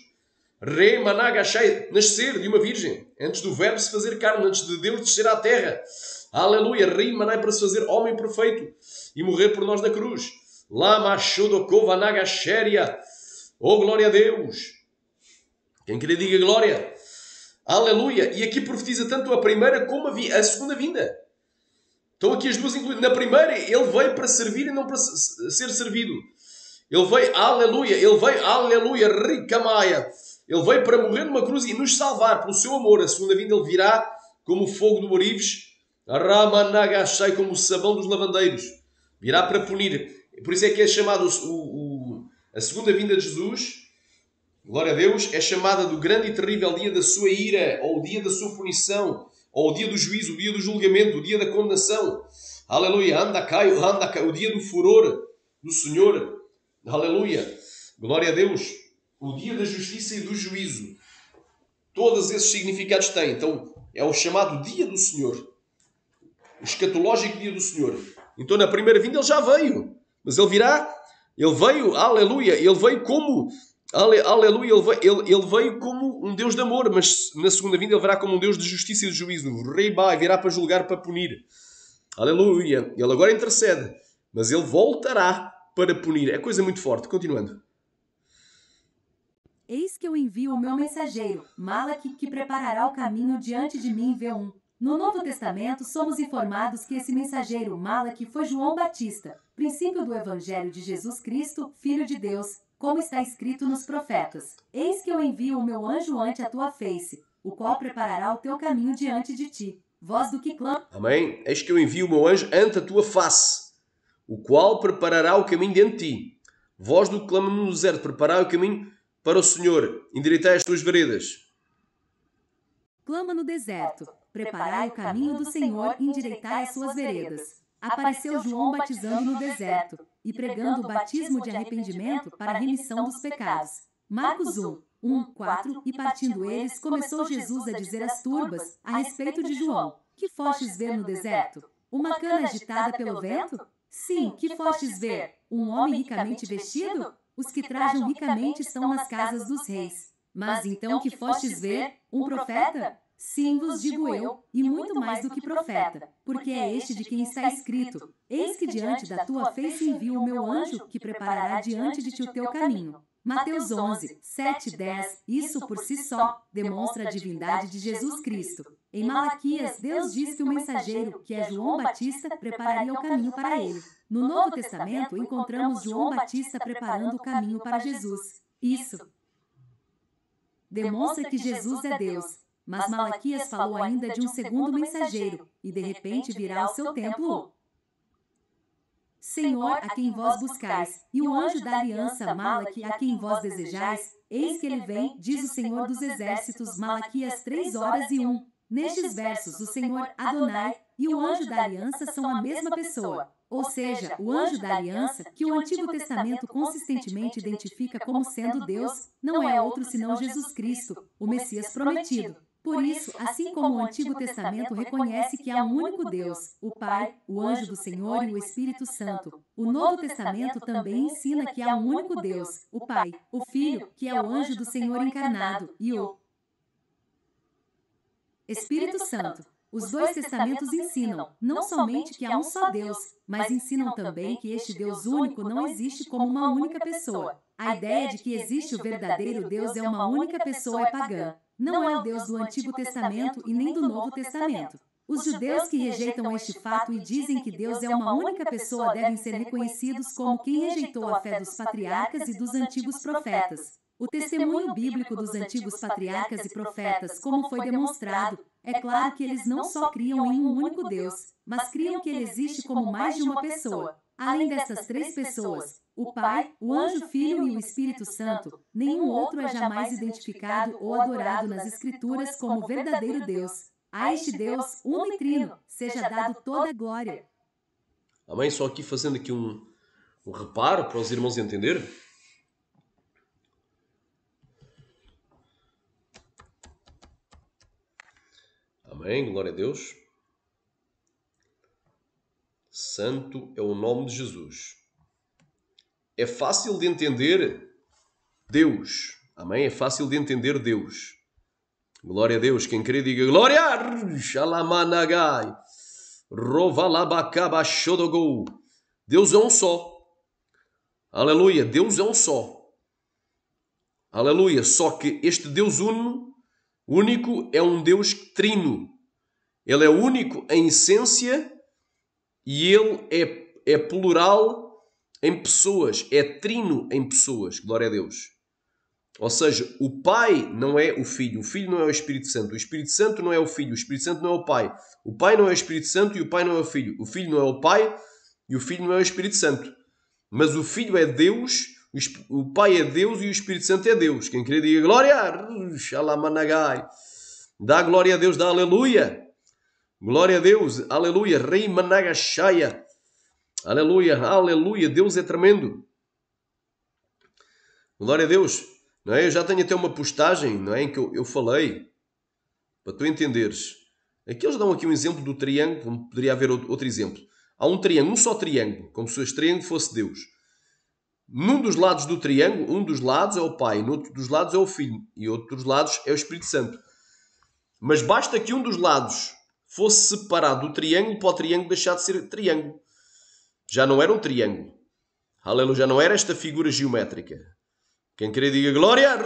Re Managashai, nascer de uma virgem, antes do verbo se fazer carne, antes de Deus descer à terra. Aleluia, Re Manai, para se fazer homem perfeito e morrer por nós na cruz. Lama Shodokova Nagasheria. Oh, glória a Deus! Quem queria diga glória? Aleluia! E aqui profetiza tanto a primeira como a segunda vinda. Estão aqui as duas incluídas. Na primeira, ele veio para servir e não para ser servido. Ele veio, aleluia, Ricamaia. Ele veio para morrer numa cruz e nos salvar pelo seu amor. A segunda vinda ele virá como o fogo do ourives, Ramanagashai, como o sabão dos lavandeiros. Virá para punir. Por isso é que é chamado a segunda vinda de Jesus, glória a Deus, é chamada do grande e terrível dia da sua ira, ou o dia da sua punição, ou o dia do juízo, o dia do julgamento, o dia da condenação. Aleluia. Anda cá, o dia do furor do Senhor. Aleluia. Glória a Deus. O dia da justiça e do juízo. Todos esses significados têm. Então, é o chamado dia do Senhor. O escatológico dia do Senhor. Então, na primeira vinda, ele já veio. Mas ele virá. Ele veio, aleluia. Ele veio como... Aleluia. Ele veio como um Deus de amor. Mas na segunda vinda, ele virá como um Deus de justiça e de juízo. O rei vai, virá para julgar, para punir. Aleluia. Ele agora intercede. Mas ele voltará para punir. É coisa muito forte. Continuando. Eis que eu envio o meu mensageiro, Malaque, que preparará o caminho diante de mim. V1. No Novo Testamento, somos informados que esse mensageiro, Malaque, foi João Batista, princípio do Evangelho de Jesus Cristo, Filho de Deus, como está escrito nos profetas. Eis que eu envio o meu anjo ante a tua face, o qual preparará o teu caminho diante de ti. Voz do que clama. Amém? Eis que eu envio o meu anjo ante a tua face, o qual preparará o caminho diante de ti. Voz do que clama no deserto, preparai o caminho para o Senhor, endireitai as tuas veredas. Clama no deserto, preparai o caminho do Senhor, endireitai as suas veredas. Apareceu João batizando no deserto, e pregando o batismo de arrependimento para a remissão dos pecados. Marcos 1:4. E partindo eles, começou Jesus a dizer às turbas, a respeito de João: que fostes ver no deserto? Uma cana agitada pelo vento? Sim, que fostes ver? Um homem ricamente vestido? Os que trajam ricamente estão nas casas dos reis. Mas então que fostes ver? Um profeta? Sim, vos digo eu, e muito mais do que profeta, porque é este de quem está escrito: eis que diante da tua face envio o meu anjo, que preparará diante de ti o teu caminho. Mateus 11:7-10. Isso por si só demonstra a divindade de Jesus Cristo. Em Malaquias, Deus diz que o mensageiro, que é João Batista, prepararia o caminho para ele. No Novo Testamento, encontramos João Batista preparando o caminho para Jesus. Isso demonstra que Jesus é Deus. Mas Malaquias falou ainda de um segundo mensageiro, e de repente virá ao seu templo Senhor, a quem vós buscais, e o anjo da aliança, Malaque, a quem vós desejais, eis que ele vem, diz o Senhor dos Exércitos. Malaquias 3:1. Nestes versos, o Senhor, Adonai, e o anjo da aliança são a mesma pessoa. Ou seja, o anjo da aliança, que o Antigo Testamento consistentemente identifica como sendo Deus, não é outro senão Jesus Cristo, o Messias prometido. Por isso, assim como o Antigo Testamento reconhece que há um único Deus, o Pai, o anjo do Senhor e o Espírito Santo, o Novo Testamento também ensina que há um único Deus, o Pai, o Filho, que é o anjo do Senhor encarnado, e o Espírito Santo. Os dois testamentos ensinam, não somente que há um só Deus, mas ensinam também que este Deus único não existe como uma única pessoa. A ideia de que existe o verdadeiro Deus é uma única pessoa é pagã. Não é o Deus do Antigo Testamento e nem do Novo Testamento. Os judeus que rejeitam este fato e dizem que Deus é uma única pessoa devem ser reconhecidos como quem rejeitou a fé dos patriarcas e dos antigos profetas. O testemunho bíblico dos antigos patriarcas e profetas, como foi demonstrado, é claro que eles não só criam em um único Deus, mas criam que ele existe como mais de uma pessoa. Além dessas três pessoas, o Pai, o Anjo Filho e o Espírito Santo, nenhum outro é jamais identificado ou adorado nas Escrituras como verdadeiro Deus. A este Deus, uno e trino, seja dado toda a glória. Amém? Só aqui fazendo aqui um reparo para os irmãos entenderem. Amém? Glória a Deus. Santo é o nome de Jesus. É fácil de entender Deus. Amém? É fácil de entender Deus. Glória a Deus. Quem crê, diga glória. Shalamanagai. Rovalabacabashodogou. Deus é um só. Aleluia. Deus é um só. Aleluia. Só que este Deus único é um Deus trino. Ele é único em essência e ele é plural em pessoas. É trino em pessoas. Glória a Deus. Ou seja, o Pai não é o Filho não é o Espírito Santo não é o Filho não é o Pai não é o Espírito Santo e o Pai não é o Filho não é o Pai e o Filho não é o Espírito Santo. Mas o Filho é Deus, o Pai é Deus e o Espírito Santo é Deus. Quem queria diga glória, Shalamanagai. Dá glória a Deus, dá aleluia. Glória a Deus. Aleluia. Rei Managashaya. Aleluia. Aleluia. Deus é tremendo. Glória a Deus. Não é? Eu já tenho até uma postagem, não é, em que eu falei, para tu entenderes. Aqui eles dão aqui um exemplo do triângulo, poderia haver outro exemplo. Há um triângulo, um só triângulo, como se este triângulo fosse Deus. Num dos lados do triângulo, um dos lados é o Pai, no outro dos lados é o Filho, e outro dos lados é o Espírito Santo. Mas basta que um dos lados fosse separado do triângulo para o triângulo deixar de ser triângulo. Já não era um triângulo. Aleluia, já não era esta figura geométrica. Quem querer diga glória,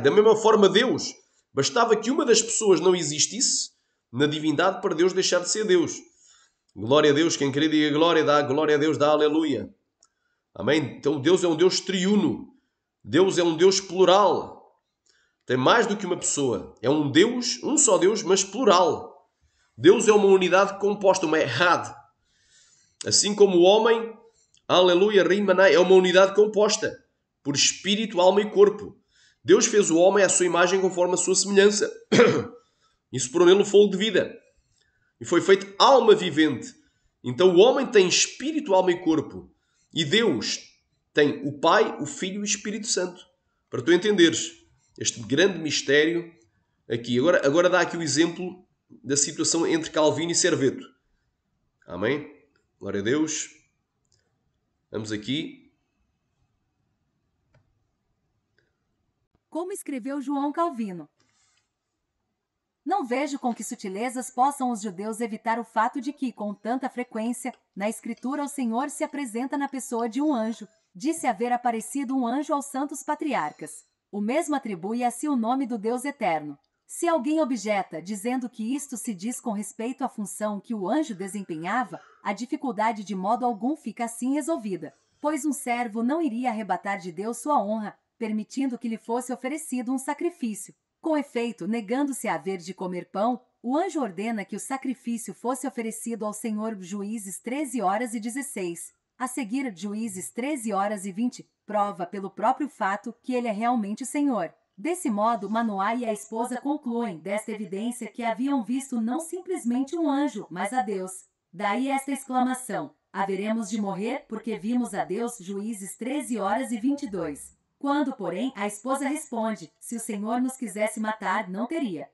da mesma forma Deus. Bastava que uma das pessoas não existisse na divindade para Deus deixar de ser Deus. Glória a Deus, quem querer diga glória, dá glória a Deus, dá aleluia. Amém? Então Deus é um Deus triuno. Deus é um Deus plural. Tem mais do que uma pessoa. É um Deus, um só Deus, mas plural. Deus é uma unidade composta, uma errad. Assim como o homem, aleluia, rimanai, é uma unidade composta por espírito, alma e corpo. Deus fez o homem à sua imagem conforme a sua semelhança. E soprou nele o fogo de vida. E foi feito alma vivente. Então o homem tem espírito, alma e corpo. E Deus tem o Pai, o Filho e o Espírito Santo. Para tu entenderes este grande mistério aqui. Agora dá aqui o exemplo da situação entre Calvino e Serveto. Amém? Glória a Deus. Vamos aqui. Como escreveu João Calvino. Não vejo com que sutilezas possam os judeus evitar o fato de que, com tanta frequência, na Escritura o Senhor se apresenta na pessoa de um anjo. Disse haver aparecido um anjo aos santos patriarcas. O mesmo atribui a si o nome do Deus eterno. Se alguém objeta, dizendo que isto se diz com respeito à função que o anjo desempenhava, a dificuldade de modo algum fica assim resolvida, pois um servo não iria arrebatar de Deus sua honra, permitindo que lhe fosse oferecido um sacrifício. Com efeito, negando-se a haver de comer pão, o anjo ordena que o sacrifício fosse oferecido ao Senhor. Juízes 13h16. A seguir, Juízes 13h20, prova pelo próprio fato que ele é realmente Senhor. Desse modo, Manoá e a esposa concluem desta evidência que haviam visto não simplesmente um anjo, mas a Deus. Daí esta exclamação: haveremos de morrer porque vimos a Deus. Juízes 13h22. Quando, porém, a esposa responde: se o Senhor nos quisesse matar, não teria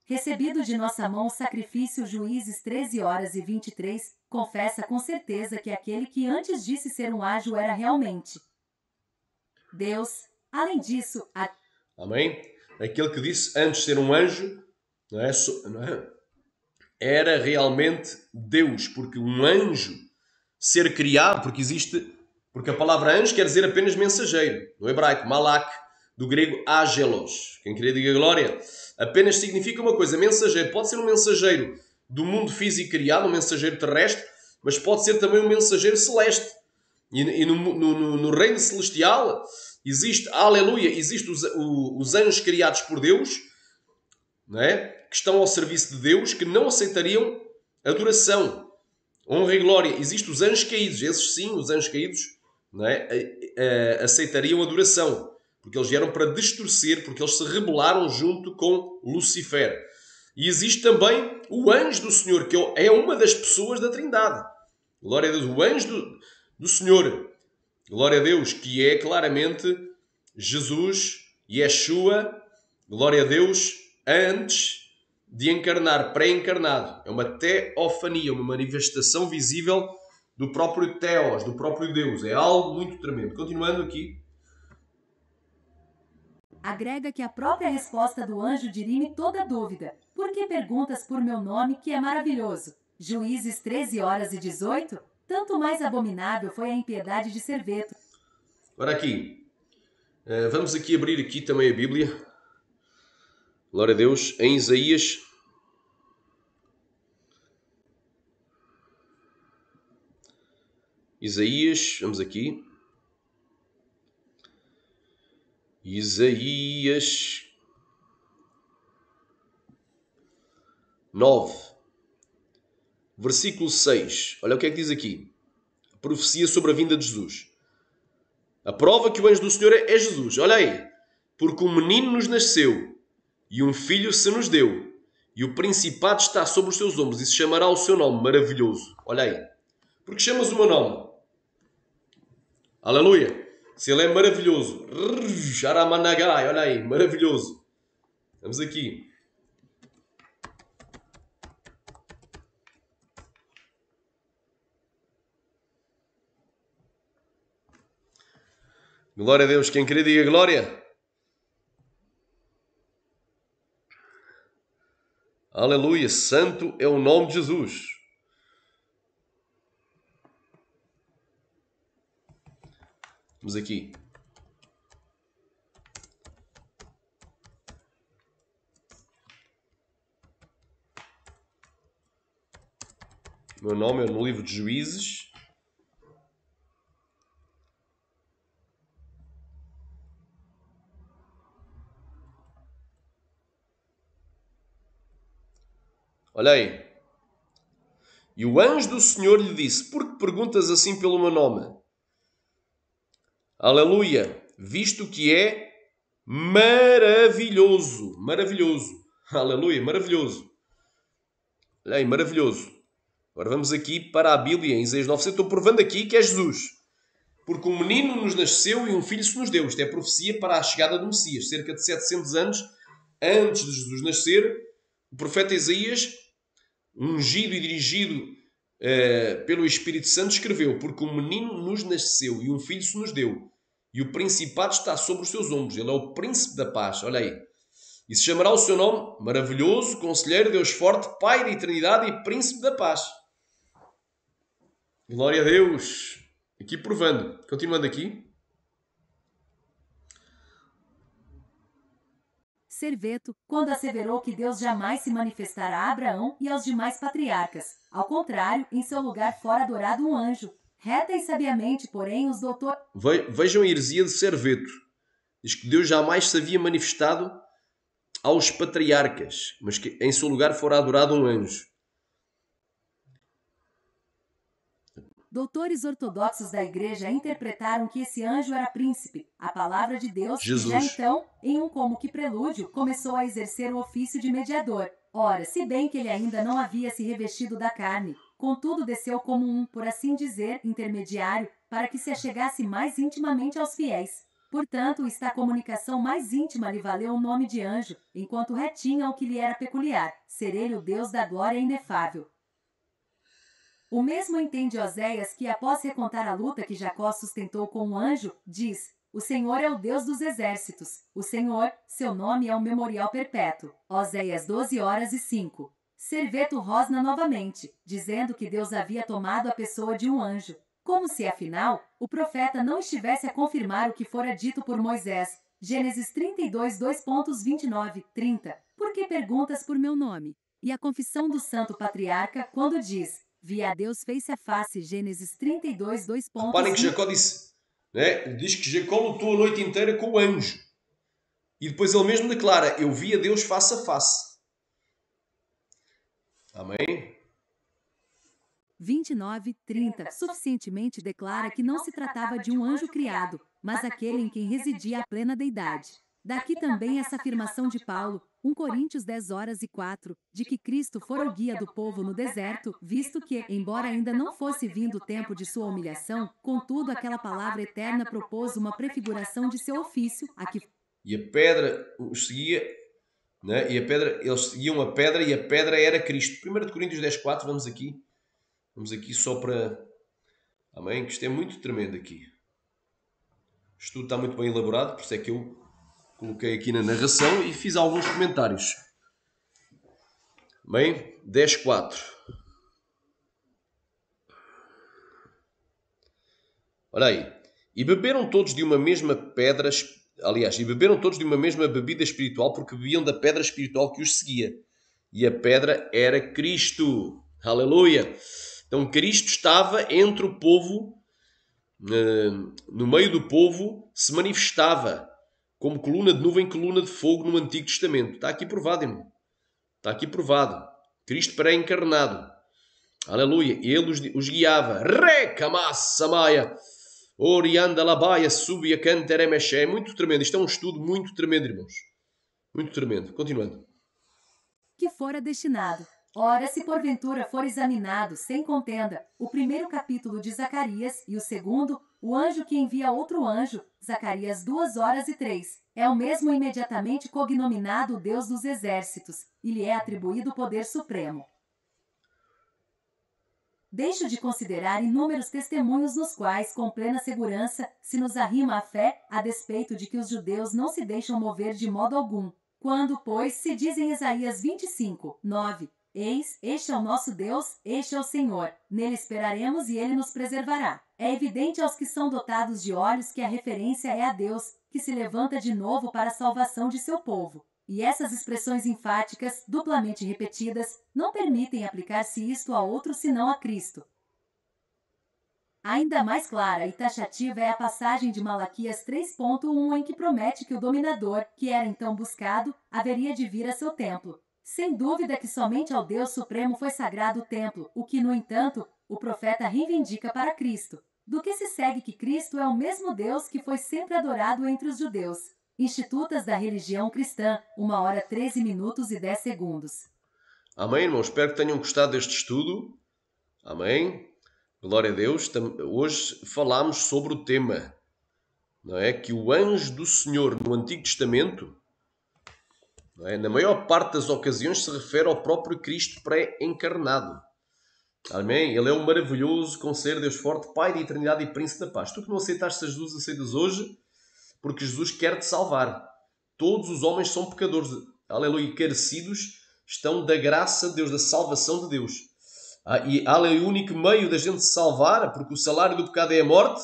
recebido de nossa mão o sacrifício. Juízes 13h23, confessa com certeza que aquele que antes disse ser um anjo era realmente Deus. Além disso, Amém? Aquele que disse antes ser um anjo, não é? Era realmente Deus, porque um anjo ser criado, porque a palavra anjo quer dizer apenas mensageiro. No hebraico, malak, do grego agelos. Quem queria diga glória. Apenas significa uma coisa, mensageiro. Pode ser um mensageiro do mundo físico criado, um mensageiro terrestre, mas pode ser também um mensageiro celeste. E no reino celestial existe, aleluia, existem os anjos criados por Deus, não é? Que estão ao serviço de Deus, que não aceitariam adoração, honra e glória. Existem os anjos caídos, esses sim, os anjos caídos, não é? Aceitariam adoração, porque eles vieram para distorcer, porque eles se rebelaram junto com Lucifer. E existe também o anjo do Senhor, que é uma das pessoas da Trindade. Glória a Deus, o anjo do Senhor. Glória a Deus, que é claramente Jesus, Yeshua, glória a Deus, antes de encarnar, pré-encarnado. É uma teofania, uma manifestação visível do próprio Theos, do próprio Deus. É algo muito tremendo. Continuando aqui. Agrega que a própria resposta do anjo dirime toda dúvida. Por que perguntas por meu nome, que é maravilhoso? Juízes 13h18. Tanto mais abominável foi a impiedade de Serveto. Agora aqui. Vamos aqui abrir aqui também a Bíblia. Glória a Deus. Em Isaías. Vamos aqui. Isaías 9, versículo 6. Olha o que é que diz aqui. A profecia sobre a vinda de Jesus. A prova que o anjo do Senhor é Jesus. Olha aí. Porque um menino nos nasceu e um filho se nos deu, e o principado está sobre os seus ombros, e se chamará o seu nome maravilhoso. Olha aí. Porque chamas o meu nome? Aleluia. Se ele é maravilhoso. Aramanagai, olha aí, maravilhoso. Vamos aqui. Glória a Deus. Quem querer diga glória. Aleluia. Santo é o nome de Jesus. Vamos aqui. O meu nome é no livro de Juízes. Olha aí. E o anjo do Senhor lhe disse: por que perguntas assim pelo meu nome? Aleluia. Visto que é maravilhoso. Maravilhoso. Aleluia. Maravilhoso. Olha aí, maravilhoso. Agora vamos aqui para a Bíblia, em Isaías 9. Estou provando aqui que é Jesus. Porque um menino nos nasceu e um filho se nos deu. Isto é profecia para a chegada do Messias. Cerca de 700 anos antes de Jesus nascer, o profeta Isaías, ungido e dirigido pelo Espírito Santo, escreveu: porque um menino nos nasceu e um filho se nos deu, e o principado está sobre os seus ombros. Ele é o príncipe da paz. Olha aí. E se chamará o seu nome maravilhoso, conselheiro, Deus forte, Pai da eternidade e príncipe da paz. Glória a Deus. Aqui provando. Continuando aqui. Serveto, quando asseverou que Deus jamais se manifestará a Abraão e aos demais patriarcas. Ao contrário, em seu lugar fora adorado um anjo. Reta e sabiamente, porém, os doutores... Vejam a heresia de Serveto. Diz que Deus jamais se havia manifestado aos patriarcas, mas que em seu lugar fora adorado um anjo. Doutores ortodoxos da igreja interpretaram que esse anjo era príncipe, a palavra de Deus, Jesus. E já então, em um como que prelúdio, começou a exercer o ofício de mediador. Ora, se bem que ele ainda não havia se revestido da carne, contudo desceu como um, por assim dizer, intermediário, para que se achegasse mais intimamente aos fiéis. Portanto, esta comunicação mais íntima lhe valeu o nome de anjo, enquanto retinha o que lhe era peculiar, ser ele o Deus da glória inefável. O mesmo entende Oséias que, após recontar a luta que Jacó sustentou com o anjo, diz: o Senhor é o Deus dos exércitos. O Senhor, seu nome é um memorial perpétuo. Oséias 12:05. Serveto rosna novamente, dizendo que Deus havia tomado a pessoa de um anjo. Como se, afinal, o profeta não estivesse a confirmar o que fora dito por Moisés. Gênesis 32, 2.29, 30. Por que perguntas por meu nome? E a confissão do santo patriarca, quando diz: vi a Deus face a face, Gênesis 32, 2. Reparem que Jacó disse, né? Diz que Jacó lutou a noite inteira com o anjo. E depois ele mesmo declara: eu vi a Deus face a face. Amém? 29, 30. Suficientemente declara que não se tratava de um anjo criado, mas aquele em quem residia a plena deidade. Daqui também essa afirmação de Paulo, 1 Coríntios 10:4, de que Cristo fora o guia do povo no deserto, visto que, embora ainda não fosse vindo o tempo de sua humilhação, contudo aquela palavra eterna propôs uma prefiguração de seu ofício, a que... E a pedra os seguia, né? Eles seguiam a pedra e a pedra era Cristo. 1 Coríntios 10:4, vamos aqui só para... Amém? Que isto é muito tremendo aqui. O estudo está muito bem elaborado, por isso é que eu coloquei aqui na narração e fiz alguns comentários. Bem, 10:4. Olha aí. E beberam todos de uma mesma pedra, e beberam todos de uma mesma bebida espiritual, porque bebiam da pedra espiritual que os seguia. E a pedra era Cristo. Aleluia! Então Cristo estava entre o povo, no meio do povo, se manifestava como coluna de nuvem, coluna de fogo no Antigo Testamento. Está aqui provado, irmão. Está aqui provado. Cristo pré-encarnado. Aleluia. E ele os guiava. Recamassamaia. Orianda labaia, subia canteremexé. É muito tremendo. Isto é um estudo muito tremendo, irmãos. Muito tremendo. Continuando. Que fora destinado. Ora, se porventura for examinado sem contenda o primeiro capítulo de Zacarias e o segundo, o anjo que envia outro anjo, Zacarias 2:3, é o mesmo imediatamente cognominado o Deus dos exércitos, e lhe é atribuído o poder supremo. Deixo de considerar inúmeros testemunhos nos quais, com plena segurança, se nos arrima a fé, a despeito de que os judeus não se deixam mover de modo algum. Quando, pois, se diz em Isaías 25:9, eis, este é o nosso Deus, este é o Senhor, nele esperaremos e ele nos preservará. É evidente aos que são dotados de olhos que a referência é a Deus, que se levanta de novo para a salvação de seu povo. E essas expressões enfáticas, duplamente repetidas, não permitem aplicar-se isto a outro senão a Cristo. Ainda mais clara e taxativa é a passagem de Malaquias 3:1 em que promete que o dominador, que era então buscado, haveria de vir a seu templo. Sem dúvida que somente ao Deus Supremo foi sagrado o templo, o que, no entanto, o profeta reivindica para Cristo. Do que se segue que Cristo é o mesmo Deus que foi sempre adorado entre os judeus. Institutas da religião cristã, 1h13:10. Amém, irmãos? Espero que tenham gostado deste estudo. Amém. Glória a Deus. Hoje falámos sobre o tema, não é? Que o anjo do Senhor no Antigo Testamento, não é? Na maior parte das ocasiões se refere ao próprio Cristo pré-encarnado. Amém? Ele é o maravilhoso, conselheiro, Deus forte, Pai de eternidade e Príncipe da paz. Tu que não aceitaste Jesus, aceitas hoje, porque Jesus quer te salvar. Todos os homens são pecadores, aleluia, carecidos estão da graça de Deus, da salvação de Deus. E aleluia, o único meio da gente se salvar, porque o salário do pecado é a morte,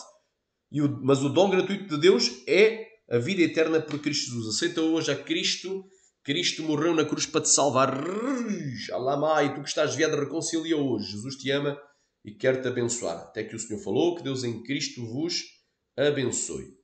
mas o dom gratuito de Deus é a vida eterna por Cristo Jesus. Aceita hoje a Cristo. Cristo morreu na cruz para te salvar. Alamai, tu que estás desviado, reconcilia hoje. Jesus te ama e quer te abençoar. Até que o Senhor falou, que Deus em Cristo vos abençoe.